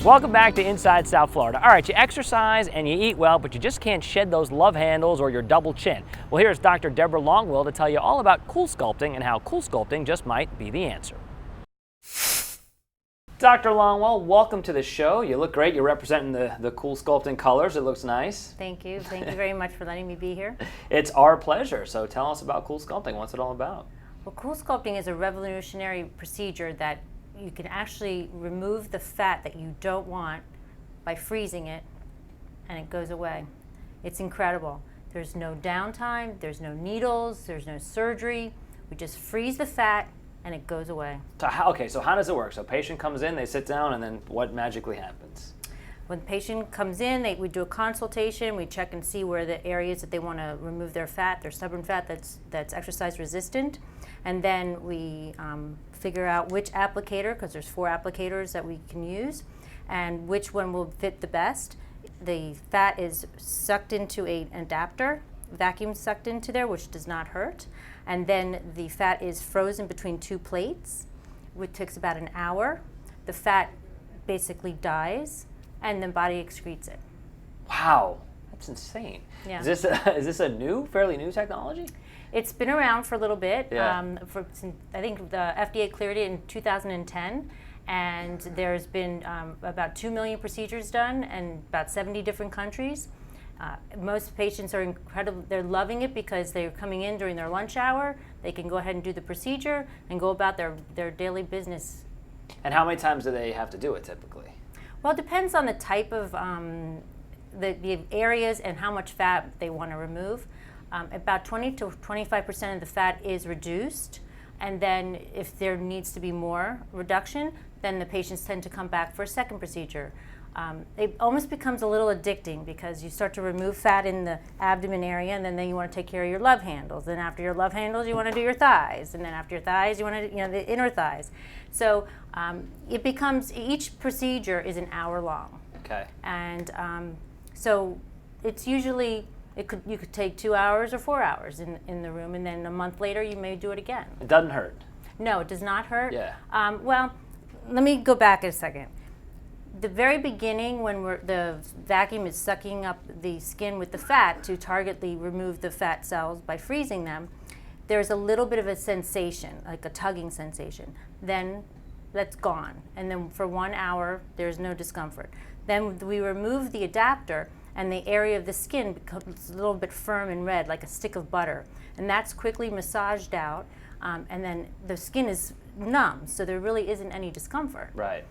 Welcome back to Inside South Florida. All right, you exercise and you eat well, but you just can't shed those love handles or your double chin. Well, here's Dr. Deborah Longwill to tell you all about CoolSculpting and how CoolSculpting just might be the answer. Dr. Longwill, welcome to the show. You look great. You're representing the CoolSculpting colors. It looks nice. Thank you. Thank you very much for letting me be here. It's our pleasure. So tell us about CoolSculpting. What's it all about? Well, CoolSculpting is a revolutionary procedure that you can actually remove the fat that you don't want by freezing it, and it goes away. It's incredible. There's no downtime, there's no needles, there's no surgery. We just freeze the fat and it goes away. So how does it work? So patient comes in, they sit down, and then what magically happens? When the patient comes in, we do a consultation. We check and see where the areas that they want to remove their fat, their stubborn fat that's exercise resistant. And then we figure out which applicator, because there's 4 applicators that we can use, and which one will fit the best. The fat is sucked into an adapter, vacuum sucked into there, which does not hurt. And then the fat is frozen between 2 plates, which takes about an hour. The fat basically dies, and the body excretes it. Wow, that's insane. Yeah. Is this a fairly new technology? It's been around for a little bit. Yeah. I think the FDA cleared it in 2010, and there's been about 2 million procedures done in about 70 different countries. Most patients are incredible. They're loving it because they're coming in during their lunch hour. They can go ahead and do the procedure and go about their daily business. And how many times do they have to do it typically? Well, it depends on the type of the areas and how much fat they want to remove. About 20 to 25% of the fat is reduced, and then if there needs to be more reduction, then the patients tend to come back for a second procedure. It almost becomes a little addicting because you start to remove fat in the abdomen area, and then you want to take care of your love handles. Then after your love handles, you want to do your thighs, and then after your thighs, you want to the inner thighs. So it becomes, each procedure is an hour long. Okay. And so it's usually, you could take 2 hours or 4 hours in the room, and then a month later you may do it again. It doesn't hurt? No, it does not hurt. Yeah. Well, let me go back a second. The very beginning, when the vacuum is sucking up the skin with the fat to remove the fat cells by freezing them, there's a little bit of a sensation, like a tugging sensation. Then that's gone. And then for 1 hour, there's no discomfort. Then we remove the adapter, and the area of the skin becomes a little bit firm and red, like a stick of butter. And that's quickly massaged out, and then the skin is numb, so there really isn't any discomfort. Right.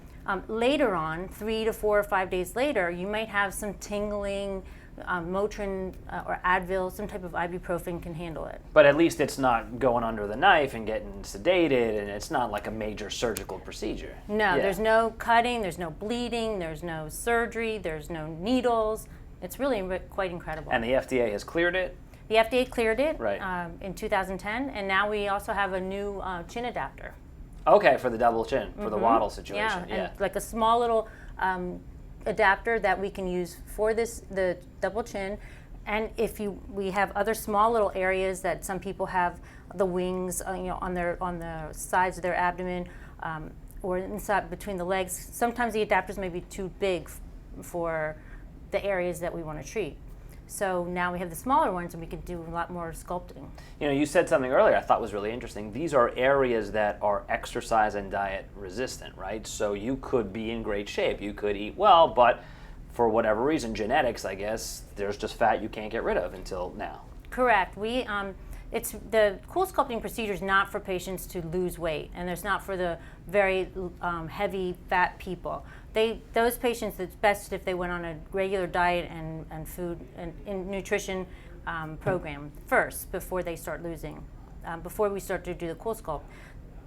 Later on, 3 to 4 or 5 days later, you might have some tingling. Motrin or Advil, some type of ibuprofen can handle it. But at least it's not going under the knife and getting sedated, and it's not like a major surgical procedure. No, There's no cutting, there's no bleeding, there's no surgery, there's no needles. It's really quite incredible. And the FDA has cleared it? The FDA cleared it right. In 2010, and now we also have a new chin adapter. Okay, for the double chin, for the waddle situation. Yeah, and like a small little adapter that we can use for the double chin. And we have other small little areas that some people have, the wings, on the sides of their abdomen, or inside between the legs. Sometimes the adapters may be too big for the areas that we want to treat. So now we have the smaller ones, and we can do a lot more sculpting. You said something earlier I thought was really interesting. These are areas that are exercise and diet resistant, right? So you could be in great shape, you could eat well, but for whatever reason, genetics, I guess, there's just fat you can't get rid of until now. Correct. It's the CoolSculpting procedure is not for patients to lose weight, and it's not for the very heavy fat people. Those patients, it's best if they went on a regular diet and food and nutrition program first before they start losing, before we start to do the CoolSculpt.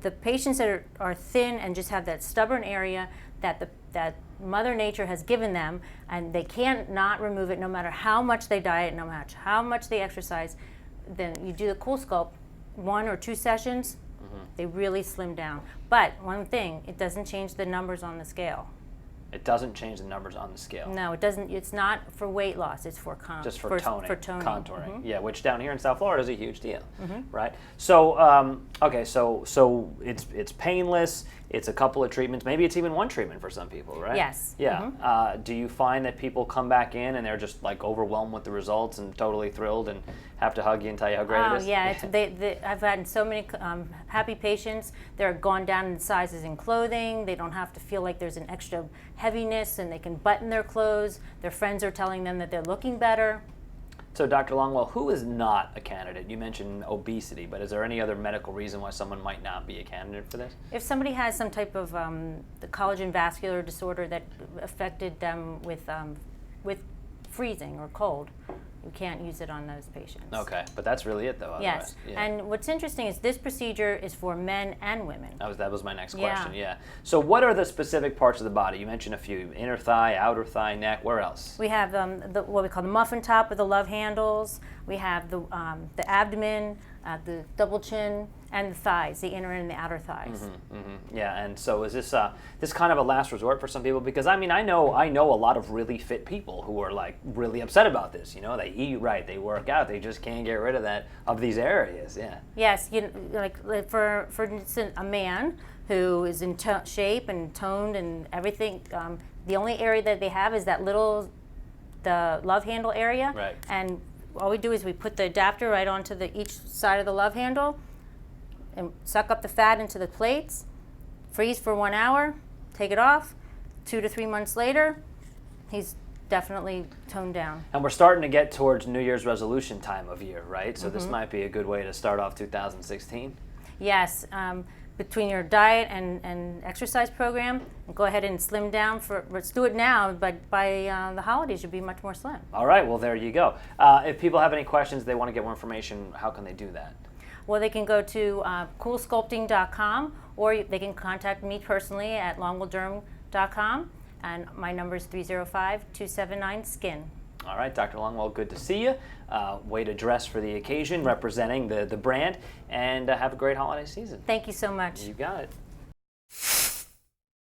The patients that are thin and just have that stubborn area that Mother Nature has given them, and they can't not remove it no matter how much they diet, no matter how much they exercise, then you do the CoolSculpt 1 or 2 sessions, they really slim down. But one thing, it doesn't change the numbers on the scale. It doesn't change the numbers on the scale. No, it doesn't. It's not for weight loss. It's for just for toning, contouring. Mm-hmm. Yeah, which down here in South Florida is a huge deal, right? So okay, so it's painless. it's a couple of treatments, maybe it's even one treatment for some people, right? Yes. Yeah. Do you find that people come back in and they're just like overwhelmed with the results and totally thrilled and have to hug you and tell you how great it is? Yeah, I've had so many happy patients. They're gone down in sizes in clothing. They don't have to feel like there's an extra heaviness, and they can button their clothes. Their friends are telling them that they're looking better. So, Dr. Longwill, who is not a candidate? You mentioned obesity, but is there any other medical reason why someone might not be a candidate for this? If somebody has some type of the collagen vascular disorder that affected them with freezing or cold, you can't use it on those patients. Okay, but that's really it, though. Yes, Yeah. and what's interesting is this procedure is for men and women. That was my next question, yeah. So what are the specific parts of the body? You mentioned a few: inner thigh, outer thigh, neck. Where else? We have what we call the muffin top with the love handles. We have the abdomen, the double chin, and the thighs, the inner and the outer thighs. Yeah, and so is this kind of a last resort for some people? Because I mean, I know a lot of really fit people who are like really upset about this. You know, they eat right, they work out, they just can't get rid of these areas. Yeah. Yes, like for instance, a man who is in shape and toned and everything. The only area that they have is that the love handle area. Right. And all we do is we put the adapter right onto each side of the love handle and suck up the fat into the plates, freeze for 1 hour, take it off. 2 to 3 months later, he's definitely toned down. And we're starting to get towards New Year's resolution time of year, right? So this might be a good way to start off 2016. Yes, between your diet and exercise program, go ahead and slim down. Let's do it now, but by the holidays, you'll be much more slim. All right, well, there you go. If people have any questions, they want to get more information, how can they do that? Well, they can go to CoolSculpting.com, or they can contact me personally at LongwillDerm.com, and my number is 305-279-SKIN. All right, Dr. Longwill, good to see you. Way to dress for the occasion, representing the brand, and have a great holiday season. Thank you so much. You got it.